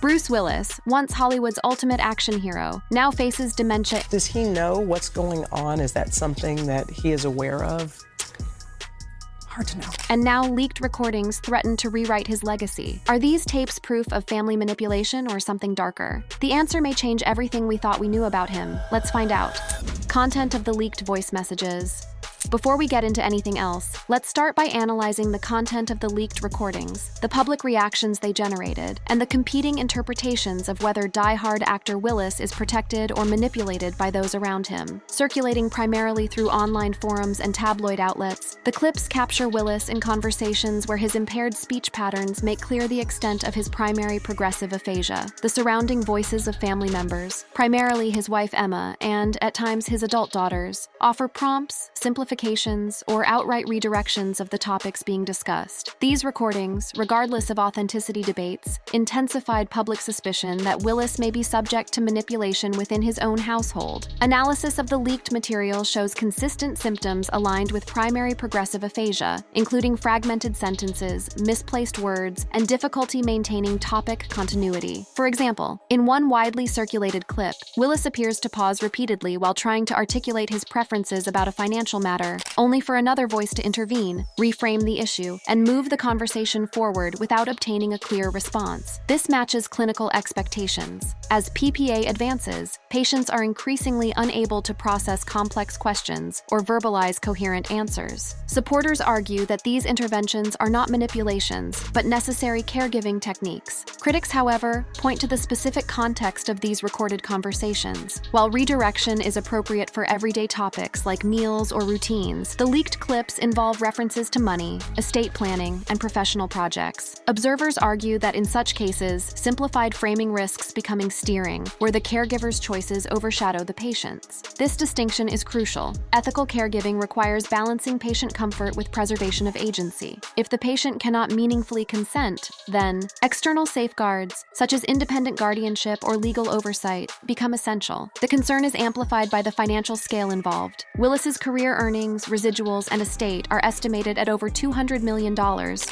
Bruce Willis, once Hollywood's ultimate action hero, now faces dementia. Does he know what's going on? Is that something that he is aware of? Hard to know. And now leaked recordings threaten to rewrite his legacy. Are these tapes proof of family manipulation or something darker? The answer may change everything we thought we knew about him. Let's find out. Content of the leaked voice messages. Before we get into anything else, let's start by analyzing the content of the leaked recordings, the public reactions they generated, and the competing interpretations of whether die-hard actor Willis is protected or manipulated by those around him. Circulating primarily through online forums and tabloid outlets, the clips capture Willis in conversations where his impaired speech patterns make clear the extent of his primary progressive aphasia. The surrounding voices of family members, primarily his wife Emma and, at times, his adult daughters, offer prompts, simplifications, or outright redirections of the topics being discussed. These recordings, regardless of authenticity debates, intensified public suspicion that Willis may be subject to manipulation within his own household. Analysis of the leaked material shows consistent symptoms aligned with primary progressive aphasia, including fragmented sentences, misplaced words, and difficulty maintaining topic continuity. For example, in one widely circulated clip, Willis appears to pause repeatedly while trying to articulate his preferences about a financial matter, only for another voice to intervene, reframe the issue, and move the conversation forward without obtaining a clear response. This matches clinical expectations. As PPA advances, patients are increasingly unable to process complex questions or verbalize coherent answers. Supporters argue that these interventions are not manipulations, but necessary caregiving techniques. Critics, however, point to the specific context of these recorded conversations. While redirection is appropriate for everyday topics like meals or routines, the leaked clips involve references to money, estate planning, and professional projects. Observers argue that in such cases, simplified framing risks becoming steering, where the caregiver's choices overshadow the patient's. This distinction is crucial. Ethical caregiving requires balancing patient comfort with preservation of agency. If the patient cannot meaningfully consent, then external safeguards, such as independent guardianship or legal oversight, become essential. The concern is amplified by the financial scale involved. Willis's career earnings, residuals, and estate are estimated at over $200 million,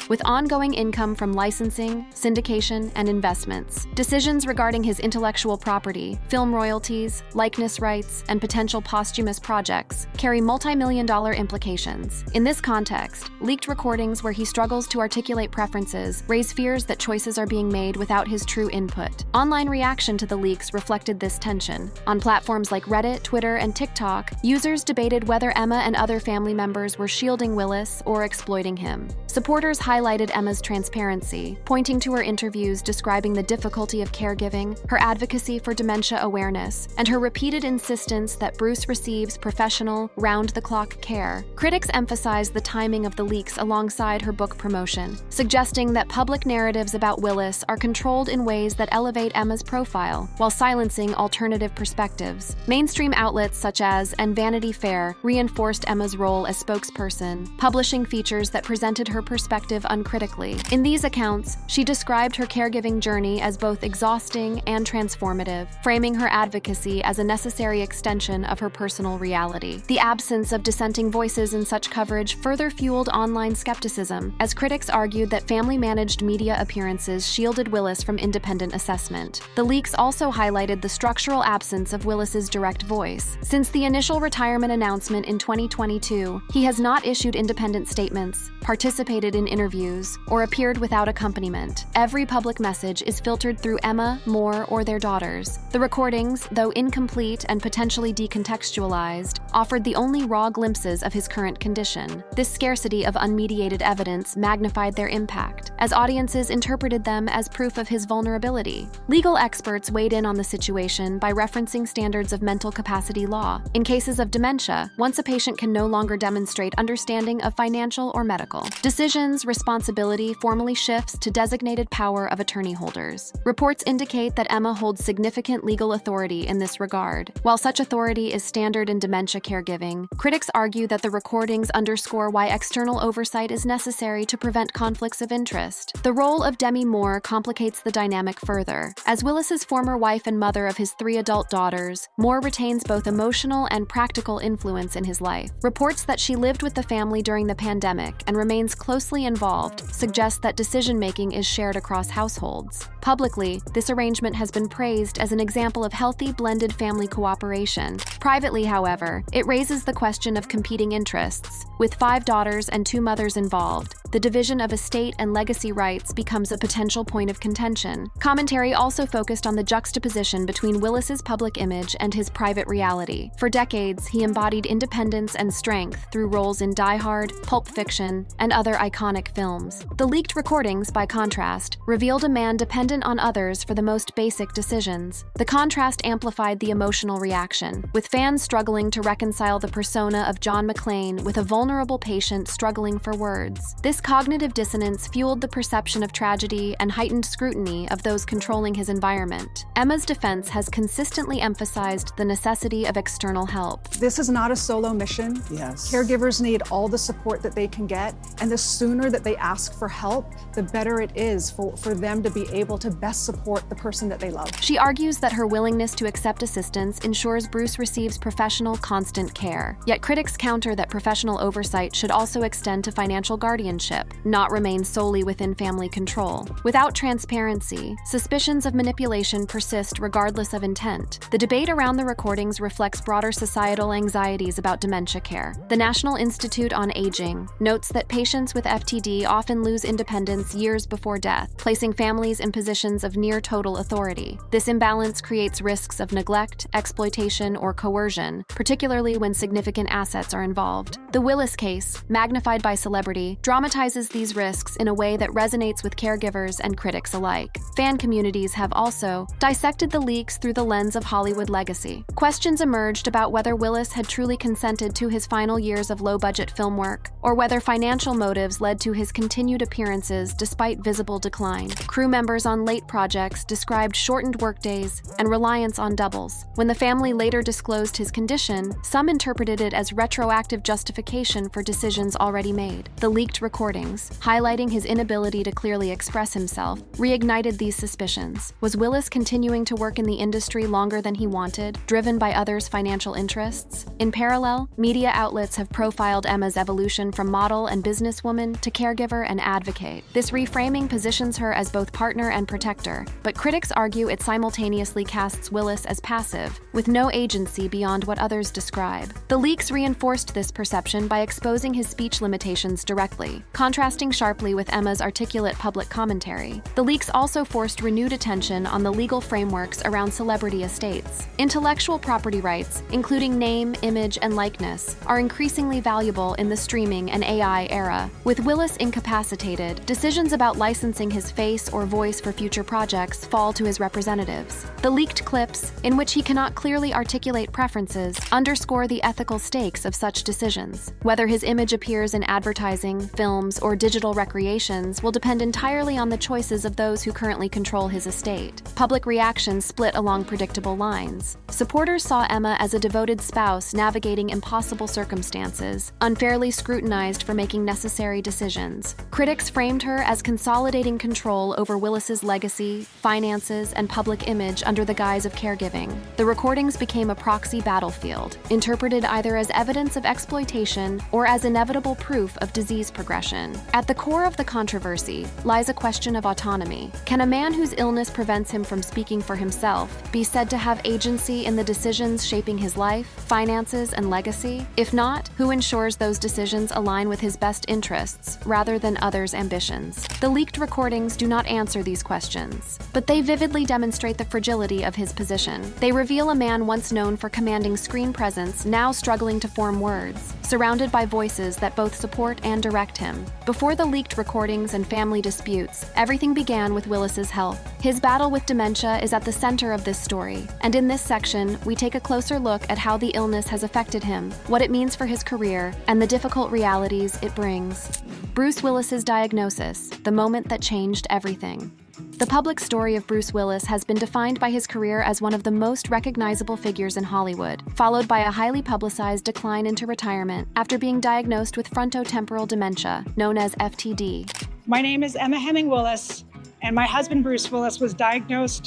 with ongoing income from licensing, syndication, and investments. Decisions regarding his intellectual property, film royalties, likeness rights, and potential posthumous projects carry multi-million-dollar implications. In this context, leaked recordings where he struggles to articulate preferences raise fears that choices are being made without his true input. Online reaction to the leaks reflected this tension. On platforms like Reddit, Twitter, and TikTok, users debated whether Emma and other family members were shielding Willis or exploiting him. Supporters highlighted Emma's transparency, pointing to her interviews describing the difficulty of caregiving, her advocacy for dementia awareness, and her repeated insistence that Bruce receives professional, round-the-clock care. Critics emphasized the timing of the leaks alongside her book promotion, suggesting that public narratives about Willis are controlled in ways that elevate Emma's profile, while silencing alternative perspectives. Mainstream outlets such as and Vanity Fair reinforced Emma's role as spokesperson, publishing features that presented her perspective uncritically. In these accounts, she described her caregiving journey as both exhausting and transformative, framing her advocacy as a necessary extension of her personal reality. The absence of dissenting voices in such coverage further fueled online skepticism, as critics argued that family-managed media appearances shielded Willis from independent assessment. The leaks also highlighted the structural absence of Willis's direct voice. Since the initial retirement announcement in 2022, he has not issued independent statements, participated in interviews, or appeared without accompaniment. Every public message is filtered through Emma, Moore, or their daughters. The recordings, though incomplete and potentially decontextualized, offered the only raw glimpses of his current condition. This scarcity of unmediated evidence magnified their impact, as audiences interpreted them as proof of his vulnerability. Legal experts weighed in on the situation by referencing standards of mental capacity law. In cases of dementia, once a patient can no longer demonstrate understanding of financial or medical decisions, responsibility formally shifts to designated power of attorney holders. Reports indicate that Emma holds significant legal authority in this regard. While such authority is standard in dementia caregiving, critics argue that the recordings underscore why external oversight is necessary to prevent conflicts of interest. The role of Demi Moore complicates the dynamic further. As Willis's former wife and mother of his 3 adult daughters, Moore retains both emotional and practical influence in his life. life. Reports that she lived with the family during the pandemic and remains closely involved suggest that decision-making is shared across households. Publicly, this arrangement has been praised as an example of healthy blended family cooperation. Privately, however, it raises the question of competing interests. With 5 daughters and 2 mothers involved, the division of estate and legacy rights becomes a potential point of contention. Commentary also focused on the juxtaposition between Willis's public image and his private reality. For decades, he embodied independence and strength through roles in Die Hard, Pulp Fiction, and other iconic films. The leaked recordings, by contrast, revealed a man dependent on others for the most basic decisions. The contrast amplified the emotional reaction, with fans struggling to reconcile the persona of John McClane with a vulnerable patient struggling for words. This cognitive dissonance fueled the perception of tragedy and heightened scrutiny of those controlling his environment. Emma's defense has consistently emphasized the necessity of external help. This is not a solo mission. Yes. Caregivers need all the support that they can get, and the sooner that they ask for help, the better it is for them to be able to best support the person that they love. She argues that her willingness to accept assistance ensures Bruce receives professional, constant care. Yet critics counter that professional oversight should also extend to financial guardianship, not remain solely within family control. Without transparency, suspicions of manipulation persist regardless of intent. The debate around the recordings reflects broader societal anxieties about dementia care. The National Institute on Aging notes that patients with FTD often lose independence years before death, placing families in positions of near total authority. This imbalance creates risks of neglect, exploitation, or coercion, particularly when significant assets are involved. The Willis case, magnified by celebrity, dramatizes these risks in a way that resonates with caregivers and critics alike. Fan communities have also dissected the leaks through the lens of Hollywood legacy. Questions emerged about whether Willis had truly consented to his final years of low-budget film work, or whether financial motives led to his continued appearances despite visible decline. Crew members on late projects described shortened workdays and reliance on doubles. When the family later disclosed his condition, some interpreted it as retroactive justification for decisions already made. The leaked recordings, highlighting his inability to clearly express himself, reignited these suspicions. Was Willis continuing to work in the industry longer than he wanted, driven by others' financial interests? In parallel, media outlets have profiled Emma's evolution from model and businesswoman to caregiver and advocate. This reframing positions her as both partner and protector, but critics argue it simultaneously casts Willis as passive, with no agency beyond what others describe. The leaks reinforced this perception by exposing his speech limitations directly, contrasting sharply with Emma's articulate public commentary. The leaks also forced renewed attention on the legal frameworks around celebrity estates. Intellectual property rights, including name, image, and likeness, are increasingly valuable in the streaming and AI era. With Willis incapacitated, decisions about licensing his face or voice for future projects fall to his representatives. The leaked clips, in which he cannot clearly articulate preferences, underscore the ethical stakes of such decisions. Whether his image appears in advertising, films, or digital recreations will depend entirely on the choices of those who currently control his estate. Public reactions split along predictable lines. Supporters saw Emma as a devoted spouse navigating impossible circumstances, unfairly scrutinized for making necessary decisions. Critics framed her as consolidating control over Willis's legacy, finances, and public image under the guise of caregiving. The recordings became a proxy battlefield, interpreted either as evidence of exploitation or as inevitable proof of disease progression. At the core of the controversy lies a question of autonomy. Can a man whose illness prevents him from speaking for himself be said to have agency in the decisions shaping his life, finances, and legacy? If not, who ensures those decisions align with his best interests rather than others' ambitions? The leaked recordings do not answer these questions, but they vividly demonstrate the fragility of his position. They reveal a man once known for commanding screen presence, now struggling to form words, surrounded by voices that both support and direct him. Before the leaked recordings and family disputes, everything began with Willis's health. His battle with dementia is at the center of this story, and in this section, we take a closer look at how the illness has affected him, what it means for his career, and the difficult realities it brings. Bruce Willis's diagnosis, the moment that changed everything. The public story of Bruce Willis has been defined by his career as one of the most recognizable figures in Hollywood, followed by a highly publicized decline into retirement after being diagnosed with frontotemporal dementia, known as FTD. My name is Emma Hemming Willis, and my husband Bruce Willis was diagnosed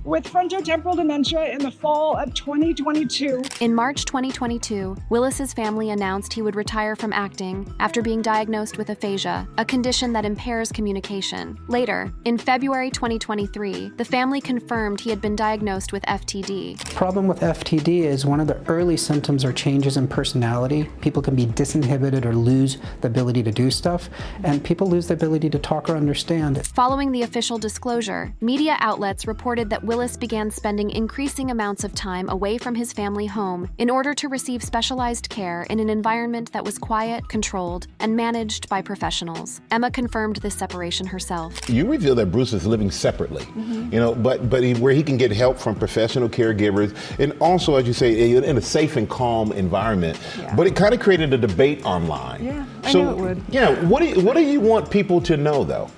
with frontotemporal dementia in the fall of 2022. In March 2022, Willis's family announced he would retire from acting after being diagnosed with aphasia, a condition that impairs communication. Later, in February 2023, the family confirmed he had been diagnosed with FTD. The problem with FTD is one of the early symptoms are changes in personality. People can be disinhibited or lose the ability to do stuff, and people lose the ability to talk or understand. Following the official disclosure, media outlets reported that Willis began spending increasing amounts of time away from his family home in order to receive specialized care in an environment that was quiet, controlled, and managed by professionals. Emma confirmed this separation herself. You reveal that Bruce is living separately, where he can get help from professional caregivers, and also, as you say, in a safe and calm environment. Yeah. But it kind of created a debate online. Yeah, I knew it would. Yeah, what do you want people to know, though,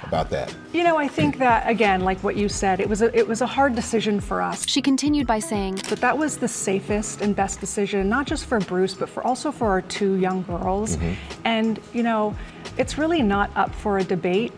about that? You know, I think that, again, like what you said, it was a hard decision for us. She continued by saying, But that was the safest and best decision, not just for Bruce, but also for our two young girls. And, it's really not up for a debate.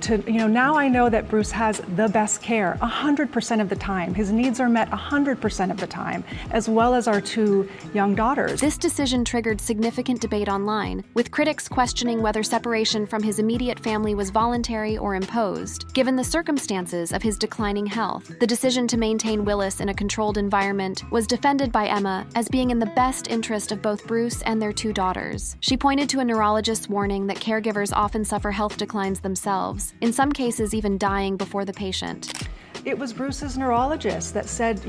Now I know that Bruce has the best care 100% of the time. His needs are met 100% of the time, as well as our two young daughters. This decision triggered significant debate online, with critics questioning whether separation from his immediate family was voluntary or imposed, given the circumstances of his declining health. The decision to maintain Willis in a controlled environment was defended by Emma as being in the best interest of both Bruce and their two daughters. She pointed to a neurologist's warning that caregivers often suffer health declines themselves, in some cases even dying before the patient. It was Bruce's neurologist that said,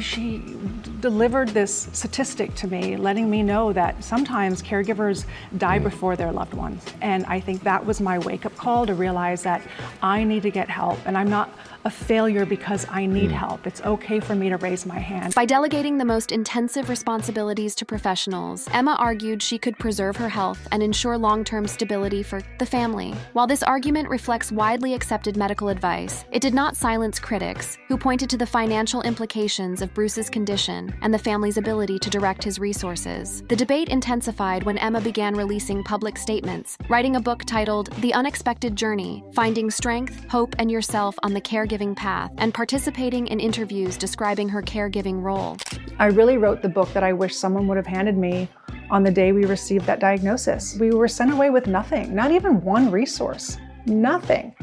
she delivered this statistic to me, letting me know that sometimes caregivers die before their loved ones. And I think that was my wake-up call to realize that I need to get help, and I'm not a failure because I need help. It's okay for me to raise my hand. By delegating the most intensive responsibilities to professionals, Emma argued she could preserve her health and ensure long-term stability for the family. While this argument reflects widely accepted medical advice, it did not silence critics, who pointed to the financial implications of Bruce's condition and the family's ability to direct his resources. The debate intensified when Emma began releasing public statements, writing a book titled The Unexpected Journey: Finding Strength, Hope, and Yourself on the Caregiving Path, and participating in interviews describing her caregiving role. I really wrote the book that I wish someone would have handed me on the day we received that diagnosis. We were sent away with nothing, not even one resource, nothing.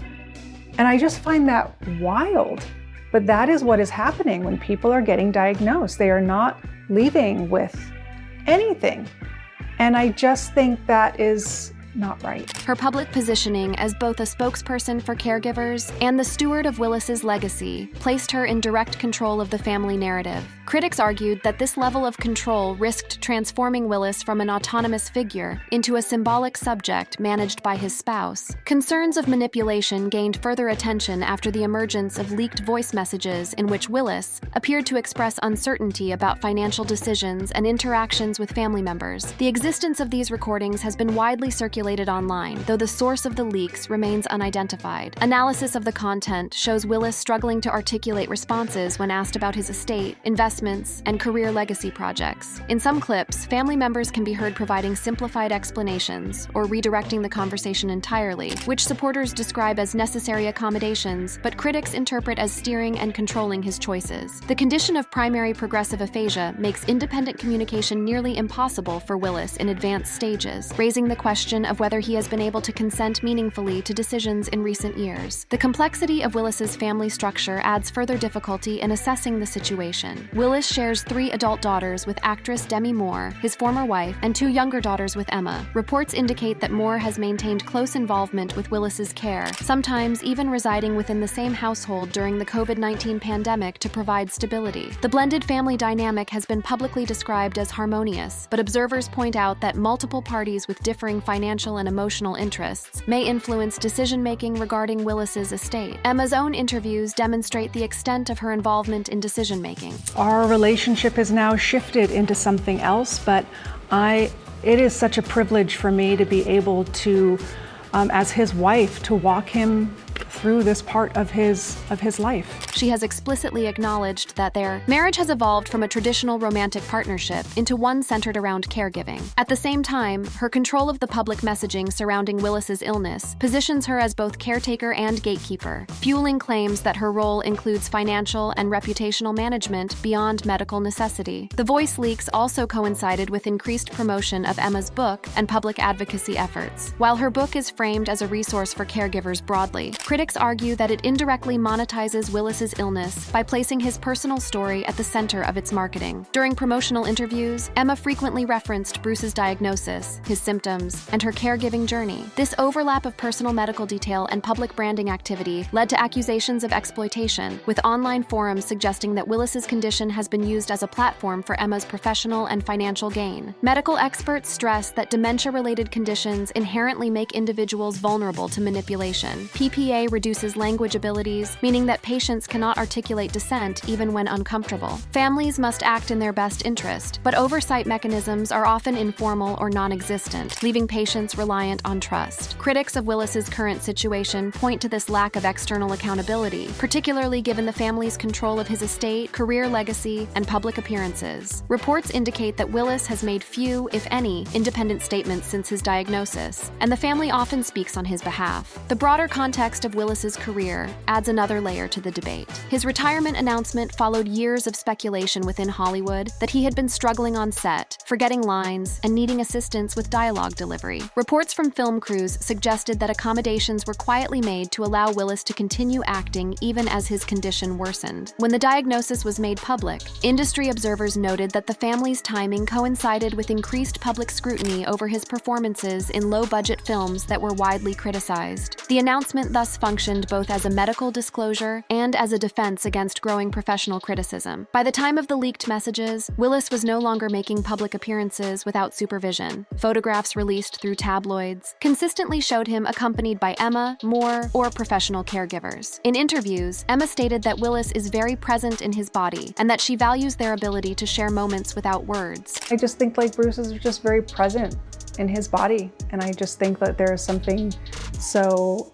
And I just find that wild. But that is what is happening when people are getting diagnosed. They are not leaving with anything. And I just think that is not right. Her public positioning as both a spokesperson for caregivers and the steward of Willis's legacy placed her in direct control of the family narrative. Critics argued that this level of control risked transforming Willis from an autonomous figure into a symbolic subject managed by his spouse. Concerns of manipulation gained further attention after the emergence of leaked voice messages in which Willis appeared to express uncertainty about financial decisions and interactions with family members. The existence of these recordings has been widely circulated online, though the source of the leaks remains unidentified. Analysis of the content shows Willis struggling to articulate responses when asked about his estate, investments, and career legacy projects. In some clips, family members can be heard providing simplified explanations or redirecting the conversation entirely, which supporters describe as necessary accommodations, but critics interpret as steering and controlling his choices. The condition of primary progressive aphasia makes independent communication nearly impossible for Willis in advanced stages, raising the question of whether he has been able to consent meaningfully to decisions in recent years. The complexity of Willis's family structure adds further difficulty in assessing the situation. Willis shares 3 adult daughters with actress Demi Moore, his former wife, and 2 younger daughters with Emma. Reports indicate that Moore has maintained close involvement with Willis's care, sometimes even residing within the same household during the COVID-19 pandemic to provide stability. The blended family dynamic has been publicly described as harmonious, but observers point out that multiple parties with differing financial and emotional interests may influence decision-making regarding Willis's estate. Emma's own interviews demonstrate the extent of her involvement in decision-making. Our relationship has now shifted into something else, but it is such a privilege for me to be able to, as his wife, to walk him through this part of his life. She has explicitly acknowledged that their marriage has evolved from a traditional romantic partnership into one centered around caregiving. At the same time, her control of the public messaging surrounding Willis's illness positions her as both caretaker and gatekeeper, fueling claims that her role includes financial and reputational management beyond medical necessity. The Voice leaks also coincided with increased promotion of Emma's book and public advocacy efforts. While her book is framed as a resource for caregivers broadly, critics argue that it indirectly monetizes Willis's illness by placing his personal story at the center of its marketing. During promotional interviews, Emma frequently referenced Bruce's diagnosis, his symptoms, and her caregiving journey. This overlap of personal medical detail and public branding activity led to accusations of exploitation, with online forums suggesting that Willis's condition has been used as a platform for Emma's professional and financial gain. Medical experts stress that dementia-related conditions inherently make individuals vulnerable to manipulation. PPA reduces language abilities, meaning that patients cannot articulate dissent even when uncomfortable. Families must act in their best interest, but oversight mechanisms are often informal or non-existent, leaving patients reliant on trust. Critics of Willis's current situation point to this lack of external accountability, particularly given the family's control of his estate, career legacy, and public appearances. Reports indicate that Willis has made few, if any, independent statements since his diagnosis, and the family often speaks on his behalf. The broader context of Willis's career adds another layer to the debate. His retirement announcement followed years of speculation within Hollywood that he had been struggling on set, forgetting lines, and needing assistance with dialogue delivery. Reports from film crews suggested that accommodations were quietly made to allow Willis to continue acting even as his condition worsened. When the diagnosis was made public, industry observers noted that the family's timing coincided with increased public scrutiny over his performances in low-budget films that were widely criticized. The announcement thus functioned both as a medical disclosure and as a defense against growing professional criticism. By the time of the leaked messages, Willis was no longer making public appearances without supervision. Photographs released through tabloids consistently showed him accompanied by Emma, Moore, or professional caregivers. In interviews, Emma stated that Willis is very present in his body and that she values their ability to share moments without words. I just think like Bruce is just very present in his body, and I just think that there is something so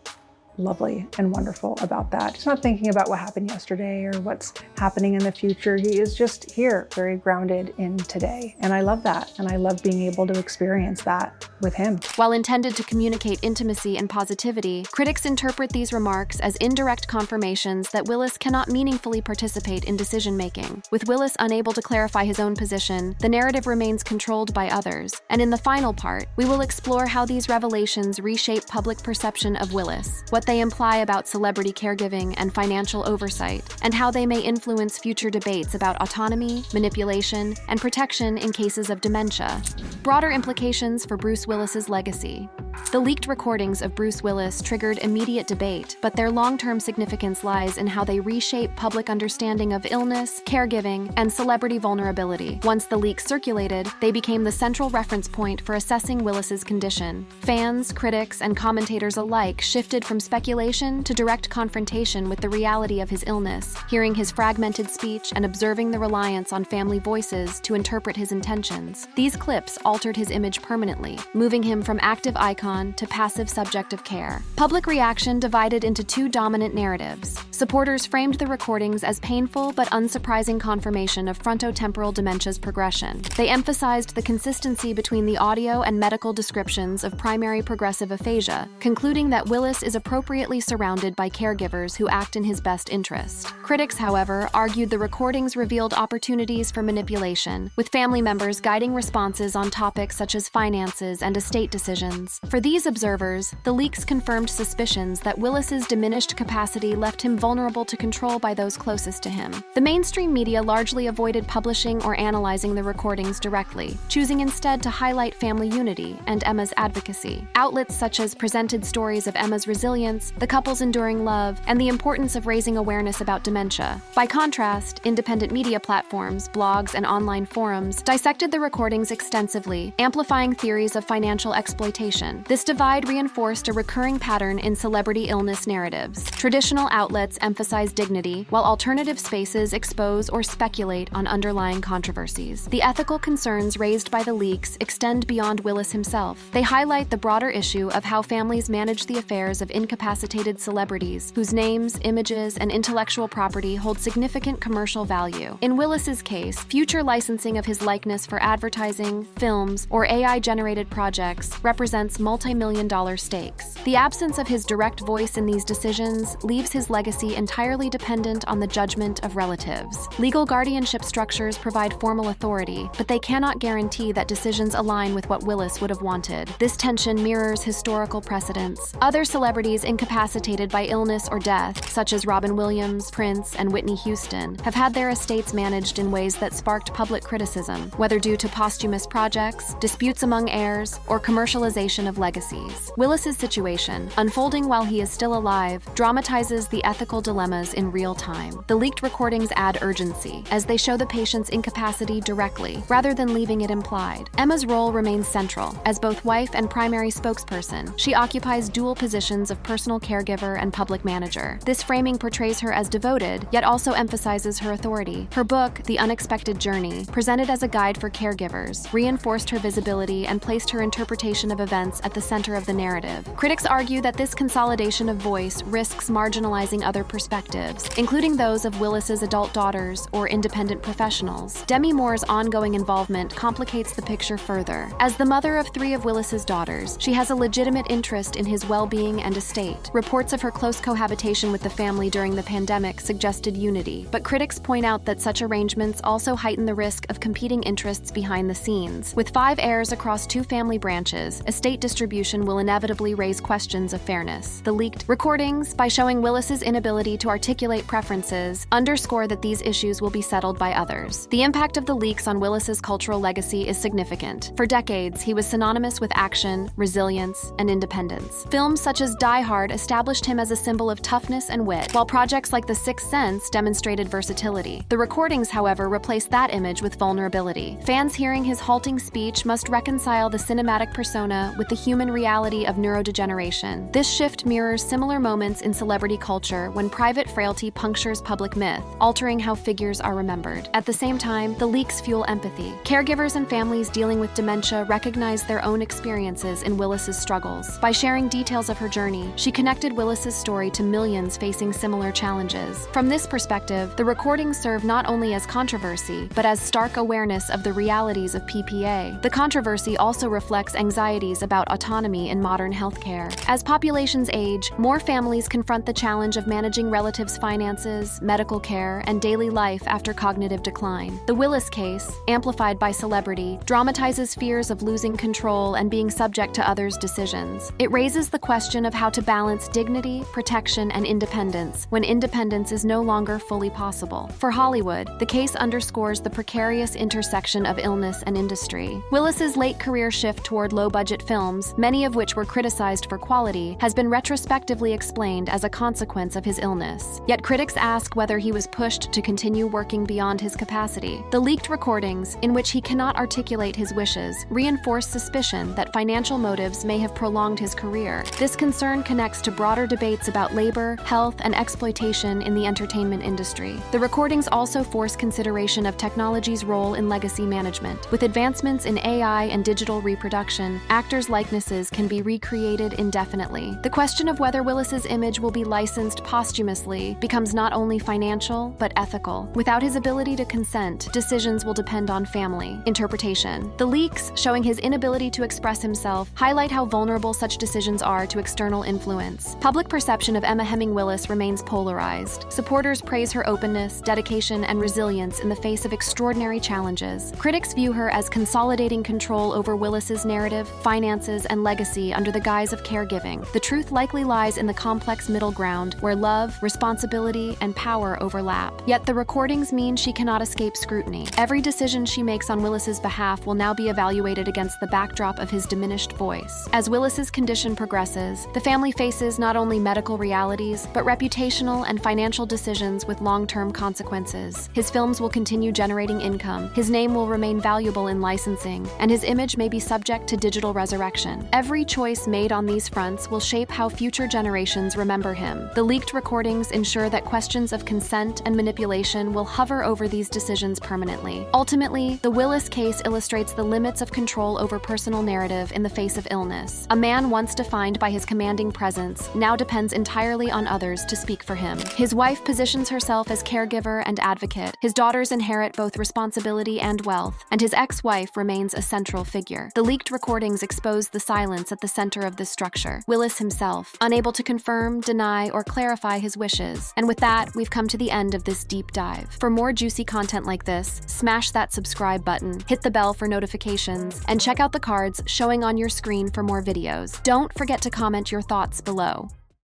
lovely and wonderful about that. He's not thinking about what happened yesterday or what's happening in the future. He is just here, very grounded in today. And I love that. And I love being able to experience that with him. While intended to communicate intimacy and positivity, critics interpret these remarks as indirect confirmations that Willis cannot meaningfully participate in decision-making. With Willis unable to clarify his own position, the narrative remains controlled by others. And in the final part, we will explore how these revelations reshape public perception of Willis, what they imply about celebrity caregiving and financial oversight, and how they may influence future debates about autonomy, manipulation, and protection in cases of dementia. Broader implications for Bruce Willis's legacy. The leaked recordings of Bruce Willis triggered immediate debate, but their long-term significance lies in how they reshape public understanding of illness, caregiving, and celebrity vulnerability. Once the leaks circulated, they became the central reference point for assessing Willis's condition. Fans, critics, and commentators alike shifted from speculation to direct confrontation with the reality of his illness, hearing his fragmented speech and observing the reliance on family voices to interpret his intentions. These clips altered his image permanently, moving him from active icon to passive subject of care. Public reaction divided into two dominant narratives. Supporters framed the recordings as painful but unsurprising confirmation of frontotemporal dementia's progression. They emphasized the consistency between the audio and medical descriptions of primary progressive aphasia, concluding that Willis is appropriately surrounded by caregivers who act in his best interest. Critics, however, argued the recordings revealed opportunities for manipulation, with family members guiding responses on topics such as finances and estate decisions. For these observers, the leaks confirmed suspicions that Willis's diminished capacity left him vulnerable to control by those closest to him. The mainstream media largely avoided publishing or analyzing the recordings directly, choosing instead to highlight family unity and Emma's advocacy. Outlets such as presented stories of Emma's resilience, the couple's enduring love, and the importance of raising awareness about dementia. By contrast, independent media platforms, blogs, and online forums dissected the recordings extensively, amplifying theories of financial exploitation. This divide reinforced a recurring pattern in celebrity illness narratives. Traditional outlets emphasize dignity, while alternative spaces expose or speculate on underlying controversies. The ethical concerns raised by the leaks extend beyond Willis himself. They highlight the broader issue of how families manage the affairs of incapacitated celebrities whose names, images, and intellectual property hold significant commercial value. In Willis's case, future licensing of his likeness for advertising, films, or AI-generated projects represents multi-million-dollar stakes. The absence of his direct voice in these decisions leaves his legacy entirely dependent on the judgment of relatives. Legal guardianship structures provide formal authority, but they cannot guarantee that decisions align with what Willis would have wanted. This tension mirrors historical precedents. Other celebrities incapacitated by illness or death, such as Robin Williams, Prince, and Whitney Houston, have had their estates managed in ways that sparked public criticism, whether due to posthumous projects, disputes among heirs, or commercialization of legacies. Willis's situation, unfolding while he is still alive, dramatizes the ethical dilemmas in real time. The leaked recordings add urgency, as they show the patient's incapacity directly, rather than leaving it implied. Emma's role remains central. As both wife and primary spokesperson, she occupies dual positions of personal caregiver and public manager. This framing portrays her as devoted, yet also emphasizes her authority. Her book, The Unexpected Journey, presented as a guide for caregivers, reinforced her visibility and placed her interpretation of events at the center of the narrative. Critics argue that this consolidation of voice risks marginalizing other perspectives, including those of Willis's adult daughters or independent professionals. Demi Moore's ongoing involvement complicates the picture further. As the mother of 3 of Willis's daughters, she has a legitimate interest in his well-being and estate. Reports of her close cohabitation with the family during the pandemic suggested unity, but critics point out that such arrangements also heighten the risk of competing interests behind the scenes. With 5 heirs across 2 family branches, estate distribution will inevitably raise questions of fairness. The leaked recordings, by showing Willis's inability to articulate preferences, underscore that these issues will be settled by others. The impact of the leaks on Willis's cultural legacy is significant. For decades, he was synonymous with action, resilience, and independence. Films such as Die Hard established him as a symbol of toughness and wit, while projects like The Sixth Sense demonstrated versatility. The recordings, however, replaced that image with vulnerability. Fans hearing his halting speech must reconcile the cinematic persona with the human reality of neurodegeneration. This shift mirrors similar moments in celebrity culture when private frailty punctures public myth, altering how figures are remembered. At the same time, the leaks fuel empathy. Caregivers and families dealing with dementia recognize their own experiences in Willis's struggles. By sharing details of her journey, she connected Willis's story to millions facing similar challenges. From this perspective, the recordings serve not only as controversy, but as stark awareness of the realities of PPA. The controversy also reflects anxieties about autonomy in modern healthcare. As populations age, more families confront the challenge of managing relatives' finances, medical care, and daily life after cognitive decline. The Willis case, amplified by celebrity, dramatizes fears of losing control and being subject to others' decisions. It raises the question of how to balance dignity, protection, and independence when independence is no longer fully possible. For Hollywood, the case underscores the precarious intersection of illness and industry. Willis's late career shift toward low-budget films, many of which were criticized for quality, has been retrospectively explained as a consequence of his illness. Yet critics ask whether he was pushed to continue working beyond his capacity. The leaked recordings, in which he cannot articulate his wishes, reinforce suspicion that financial motives may have prolonged his career. This concern connects to broader debates about labor, health, and exploitation in the entertainment industry. The recordings also force consideration of technology's role in legacy management. With advancements in AI and digital reproduction, actors' likenesses can be recreated indefinitely. The question of whether Willis's image will be licensed posthumously becomes not only financial, but ethical. Without his ability to consent, decisions will depend on family interpretation. The leaks, showing his inability to express himself, highlight how vulnerable such decisions are to external influence. Public perception of Emma Heming Willis remains polarized. Supporters praise her openness, dedication, and resilience in the face of extraordinary challenges. Critics view her as consolidating control over Willis's narrative, finances, and legacy under the guise of caregiving. The truth likely lies in the complex middle ground where love, responsibility, and power overlap. Yet the recordings mean she cannot escape scrutiny. Every decision she makes on Willis's behalf will now be evaluated against the backdrop of his diminished voice. As Willis's condition progresses, the family faces not only medical realities, but reputational and financial decisions with long-term consequences. His films will continue generating income, his name will remain valuable in licensing, and his image may be subject to digital resurrection. children. Every choice made on these fronts will shape how future generations remember him. The leaked recordings ensure that questions of consent and manipulation will hover over these decisions permanently. Ultimately, the Willis case illustrates the limits of control over personal narrative in the face of illness. A man once defined by his commanding presence now depends entirely on others to speak for him. His wife positions herself as caregiver and advocate. His daughters inherit both responsibility and wealth, and his ex-wife remains a central figure. The leaked recordings expose the silence at the center of this structure. Willis himself, unable to confirm, deny, or clarify his wishes. And with that, we've come to the end of this deep dive. For more juicy content like this, smash that subscribe button, hit the bell for notifications, and check out the cards showing on your screen for more videos. Don't forget to comment your thoughts below.